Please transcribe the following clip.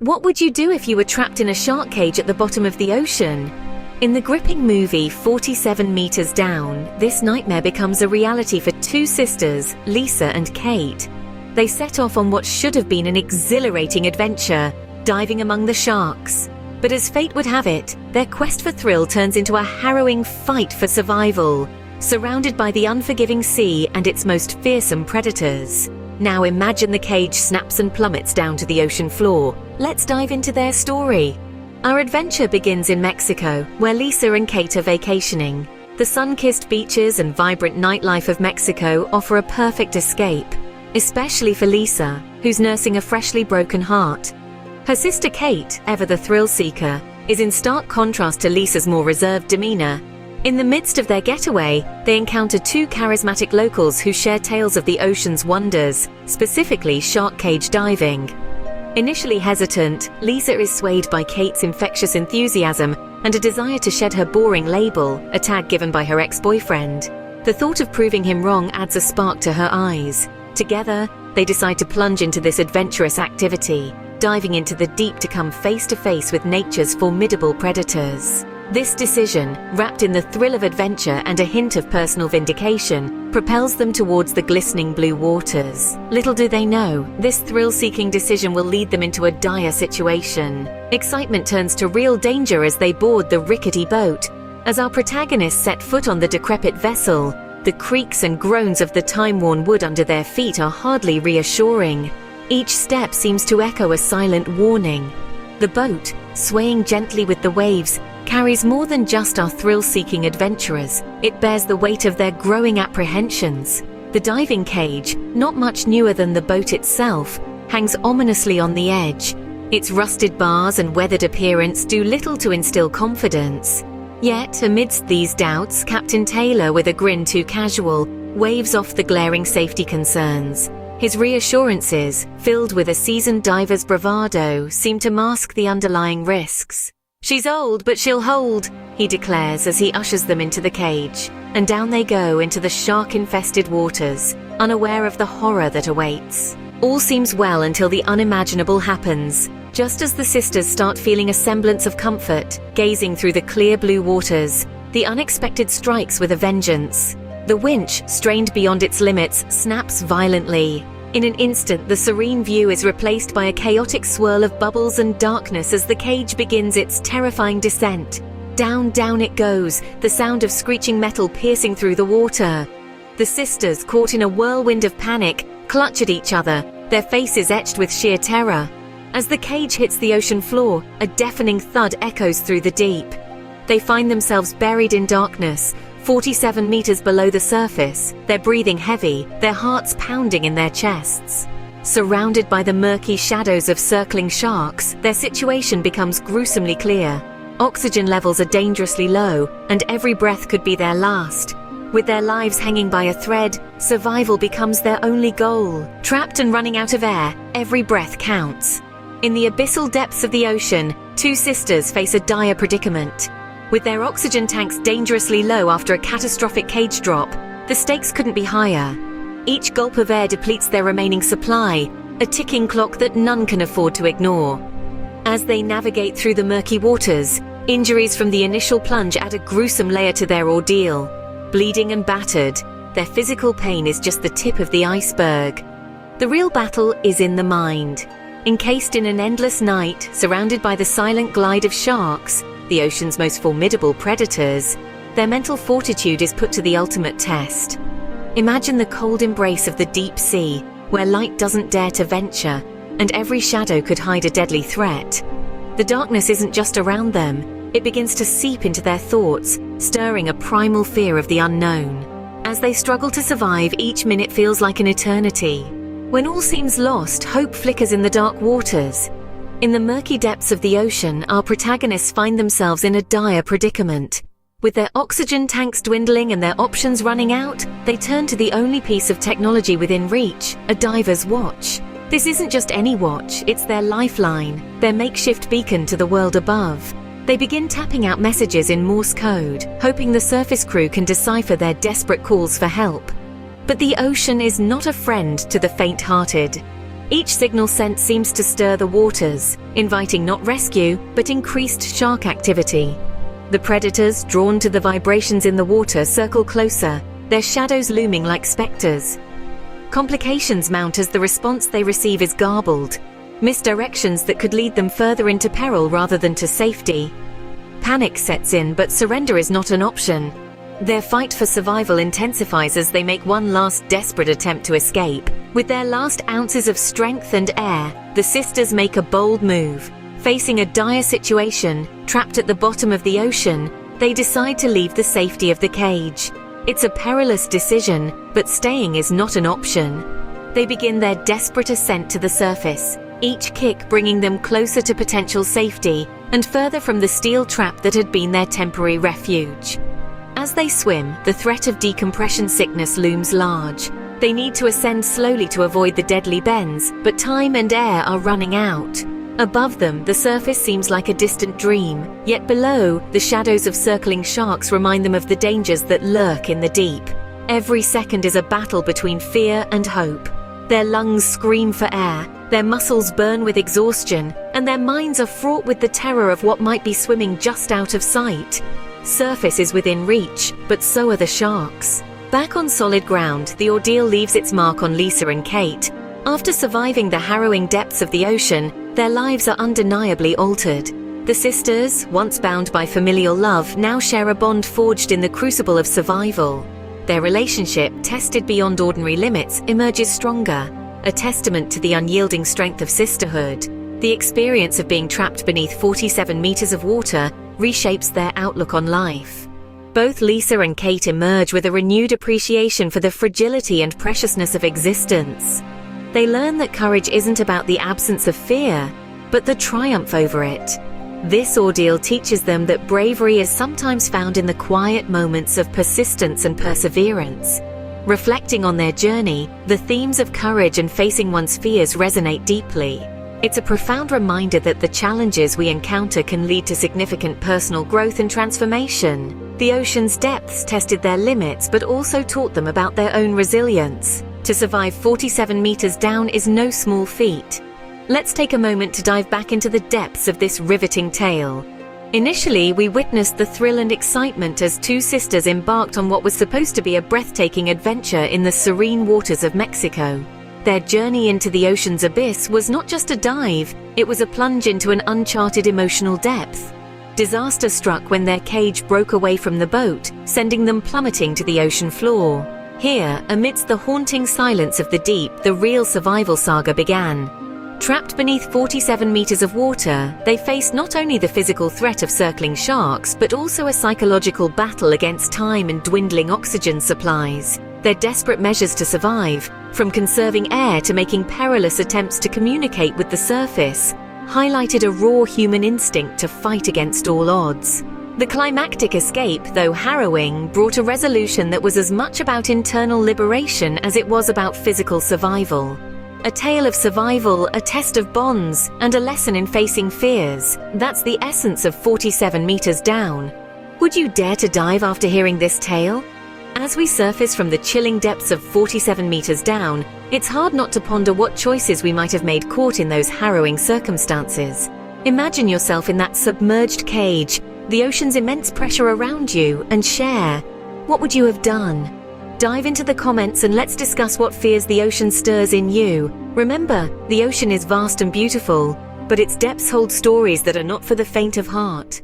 What would you do if you were trapped in a shark cage at the bottom of the ocean? In the gripping movie 47 Meters Down, this nightmare becomes a reality for two sisters, Lisa and Kate. They set off on what should have been an exhilarating adventure, diving among the sharks. But as fate would have it, their quest for thrill turns into a harrowing fight for survival, surrounded by the unforgiving sea and its most fearsome predators. Now imagine the cage snaps and plummets down to the ocean floor. Let's dive into their story. Our adventure begins in Mexico, where Lisa and Kate are vacationing. The sun-kissed beaches and vibrant nightlife of Mexico offer a perfect escape, especially for Lisa, who's nursing a freshly broken heart. Her sister Kate, ever the thrill-seeker, is in stark contrast to Lisa's more reserved demeanor. In the midst of their getaway, they encounter two charismatic locals who share tales of the ocean's wonders, specifically shark cage diving. Initially hesitant, Lisa is swayed by Kate's infectious enthusiasm and a desire to shed her boring label, a tag given by her ex-boyfriend. The thought of proving him wrong adds a spark to her eyes. Together, they decide to plunge into this adventurous activity, diving into the deep to come face-to-face with nature's formidable predators. This decision, wrapped in the thrill of adventure and a hint of personal vindication, propels them towards the glistening blue waters. Little do they know, this thrill-seeking decision will lead them into a dire situation. Excitement turns to real danger as they board the rickety boat. As our protagonists set foot on the decrepit vessel, the creaks and groans of the time-worn wood under their feet are hardly reassuring. Each step seems to echo a silent warning. The boat, swaying gently with the waves, carries more than just our thrill-seeking adventurers. It bears the weight of their growing apprehensions. The diving cage, not much newer than the boat itself, hangs ominously on the edge. Its rusted bars and weathered appearance do little to instill confidence. Yet, amidst these doubts, Captain Taylor, with a grin too casual, waves off the glaring safety concerns. His reassurances, filled with a seasoned diver's bravado, seem to mask the underlying risks. "She's old, but she'll hold," he declares as he ushers them into the cage. And down they go into the shark-infested waters, unaware of the horror that awaits. All seems well until the unimaginable happens. Just as the sisters start feeling a semblance of comfort, gazing through the clear blue waters, the unexpected strikes with a vengeance. The winch, strained beyond its limits, snaps violently. In an instant, the serene view is replaced by a chaotic swirl of bubbles and darkness as the cage begins its terrifying descent. Down, down it goes, the sound of screeching metal piercing through the water. The sisters, caught in a whirlwind of panic, clutch at each other, their faces etched with sheer terror. As the cage hits the ocean floor, a deafening thud echoes through the deep. They find themselves buried in darkness, 47 meters below the surface, their breathing heavy, their hearts pounding in their chests. Surrounded by the murky shadows of circling sharks, their situation becomes gruesomely clear. Oxygen levels are dangerously low, and every breath could be their last. With their lives hanging by a thread, survival becomes their only goal. Trapped and running out of air, every breath counts. In the abyssal depths of the ocean, two sisters face a dire predicament. With their oxygen tanks dangerously low after a catastrophic cage drop, the stakes couldn't be higher. Each gulp of air depletes their remaining supply, a ticking clock that none can afford to ignore. As they navigate through the murky waters, injuries from the initial plunge add a gruesome layer to their ordeal. Bleeding and battered, their physical pain is just the tip of the iceberg. The real battle is in the mind. Encased in an endless night, surrounded by the silent glide of sharks, the ocean's most formidable predators, their mental fortitude is put to the ultimate test. Imagine the cold embrace of the deep sea, where light doesn't dare to venture, and every shadow could hide a deadly threat. The darkness isn't just around them, it begins to seep into their thoughts, stirring a primal fear of the unknown. As they struggle to survive, each minute feels like an eternity. When all seems lost, hope flickers in the dark waters. In the murky depths of the ocean, our protagonists find themselves in a dire predicament. With their oxygen tanks dwindling and their options running out, they turn to the only piece of technology within reach, a diver's watch. This isn't just any watch, it's their lifeline, their makeshift beacon to the world above. They begin tapping out messages in Morse code, hoping the surface crew can decipher their desperate calls for help. But the ocean is not a friend to the faint-hearted. Each signal sent seems to stir the waters, inviting not rescue, but increased shark activity. The predators, drawn to the vibrations in the water, circle closer, their shadows looming like specters. Complications mount as the response they receive is garbled, misdirections that could lead them further into peril rather than to safety. Panic sets in, but surrender is not an option. Their fight for survival intensifies as they make one last desperate attempt to escape. With their last ounces of strength and air, the sisters make a bold move. Facing a dire situation, trapped at the bottom of the ocean, they decide to leave the safety of the cage. It's a perilous decision, but staying is not an option. They begin their desperate ascent to the surface, each kick bringing them closer to potential safety and further from the steel trap that had been their temporary refuge. As they swim, the threat of decompression sickness looms large. They need to ascend slowly to avoid the deadly bends, but time and air are running out. Above them, the surface seems like a distant dream, yet below, the shadows of circling sharks remind them of the dangers that lurk in the deep. Every second is a battle between fear and hope. Their lungs scream for air, their muscles burn with exhaustion, and their minds are fraught with the terror of what might be swimming just out of sight. Surface is within reach, but so are the sharks. Back on solid ground, the ordeal leaves its mark on Lisa and Kate. After surviving the harrowing depths of the ocean, their lives are undeniably altered. The sisters, once bound by familial love, now share a bond forged in the crucible of survival. Their relationship, tested beyond ordinary limits, emerges stronger, a testament to the unyielding strength of sisterhood. The experience of being trapped beneath 47 meters of water reshapes their outlook on life. Both Lisa and Kate emerge with a renewed appreciation for the fragility and preciousness of existence. They learn that courage isn't about the absence of fear, but the triumph over it. This ordeal teaches them that bravery is sometimes found in the quiet moments of persistence and perseverance. Reflecting on their journey, the themes of courage and facing one's fears resonate deeply. It's a profound reminder that the challenges we encounter can lead to significant personal growth and transformation. The ocean's depths tested their limits but also taught them about their own resilience. To survive 47 meters down is no small feat. Let's take a moment to dive back into the depths of this riveting tale. Initially, we witnessed the thrill and excitement as two sisters embarked on what was supposed to be a breathtaking adventure in the serene waters of Mexico. Their journey into the ocean's abyss was not just a dive, it was a plunge into an uncharted emotional depth. Disaster struck when their cage broke away from the boat, sending them plummeting to the ocean floor. Here, amidst the haunting silence of the deep, the real survival saga began. Trapped beneath 47 meters of water, they faced not only the physical threat of circling sharks, but also a psychological battle against time and dwindling oxygen supplies. Their desperate measures to survive, from conserving air to making perilous attempts to communicate with the surface, highlighted a raw human instinct to fight against all odds. The climactic escape, though harrowing, brought a resolution that was as much about internal liberation as it was about physical survival. A tale of survival, a test of bonds, and a lesson in facing fears. That's the essence of 47 meters down. Would you dare to dive after hearing this tale? As we surface from the chilling depths of 47 meters down, it's hard not to ponder what choices we might have made caught in those harrowing circumstances. Imagine yourself in that submerged cage, the ocean's immense pressure around you, and share. What would you have done? Dive into the comments and let's discuss what fears the ocean stirs in you. Remember, the ocean is vast and beautiful, but its depths hold stories that are not for the faint of heart.